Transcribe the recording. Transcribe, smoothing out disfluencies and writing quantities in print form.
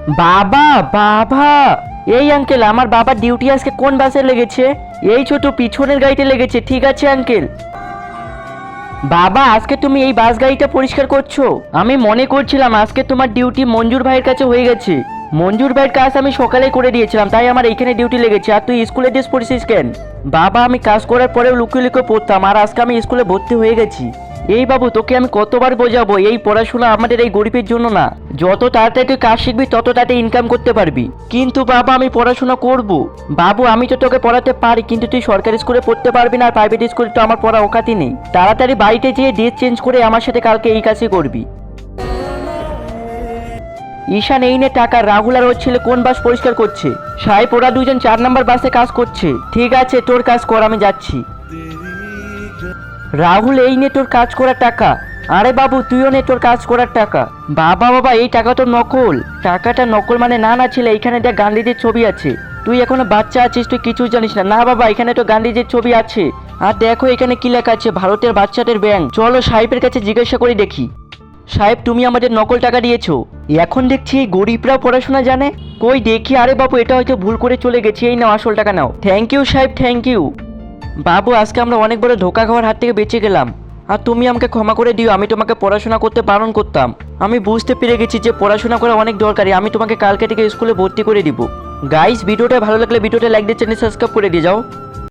বাবা, বাবা, এই আঙ্কেল, আমার বাবার ডিউটি আজকে কোন বাসে লেগেছে? এই ছোট পিছনের গাড়িতে লেগেছে। ঠিক আছে আঙ্কেল। বাবা, আজকে তুমি এই বাস গাড়িটা পরিষ্কার করছো? আমি মনে করছিলাম আজকে তোমার ডিউটি মঞ্জুর ভাইয়ের কাছে হয়ে গেছে। মঞ্জুর ভাইয়ের কাজ আমি সকালে করে দিয়েছিলাম, তাই আমার এইখানে ডিউটি লেগেছে। আর তুই স্কুলে ড্রেস পরেছিস কেন? বাবা, আমি কাজ করার পরেও লুকিয়ে লুকিয়ে পড়তাম, আর আজকে আমি স্কুলে ভর্তি হয়ে গেছি। এই বাবু, তোকে আমি কতবার বোঝাবো, এই পড়াশোনা আমাদের এই গরিবের জন্য না। যত তাড়াতাড়ি তুই কাজ শিখবি তত তাড়াতাড়ি ইনকাম করতে পারবি। কিন্তু বাবা, আমি পড়াশোনা করব। বাবু, আমি তো তোকে পড়াতে পারি, কিন্তু তুই সরকারি স্কুলে পড়তে পারবি না, আর প্রাইভেট স্কুলে তো আমার পড়া অকাতই নেই। তাড়াতাড়ি বাড়িতে যেয়ে ড্রেস চেঞ্জ করে আমার সাথে কালকে এই কাজই করবি। ঈশান, এই নে টাকা। রাহুল আর ওর ছেলে কোন বাস পরিষ্কার করছে? সাহেব, ওরা দুজন 4 নম্বর বাসে কাজ করছে। ঠিক আছে, তোর কাজ কর, আমি যাচ্ছি। রাহুল, এই নে তোর কাজ করার টাকা। আরে বাবু, তুইও নে তোর কাজ করার টাকা। বাবা বাবা, এই টাকা তো নকল। টাকাটা নকল মানে? না না ছেলে, এইখানে দেখ গান্ধীজির ছবি আছে। তুই এখনো বাচ্চা আছিস, তুই কিছু জানিস না। না বাবা, এখানে তো গান্ধীজির ছবি আছে। আর দেখো এখানে কি লেখা আছে, ভারতের বাচ্চাদের ব্যাংক। চলো সাহেবের কাছে জিজ্ঞাসা করে দেখি। সাহেব, তুমি আমাদের নকল টাকা দিয়েছো। এখন দেখছি এই গরিবরাও পড়াশোনা জানে। কই দেখি। আরে বাবু, এটা হয়তো ভুল করে চলে গেছি। এই নাও আসল টাকা নাও। থ্যাংক ইউ সাহেব, থ্যাংক ইউ। বাবু, আজকে আমরা অনেক বড় ধোকা খাওয়ার হাত থেকে বেঁচে গেলাম। আর তুমি আমাকে ক্ষমা করে দিও, আমি তোমাকে পড়াশোনা করতে বারণ করতাম। আমি বুঝতে পেরে গেছি যে পড়াশোনা করা অনেক দরকারি। আমি তোমাকে কালকে থেকে স্কুলে ভর্তি করে দিব। গাইস, ভিডিওটা ভালো লাগলে ভিডিওটা লাইক দিয়ে চ্যানেল সাবস্ক্রাইব করে দিয়ে যাও।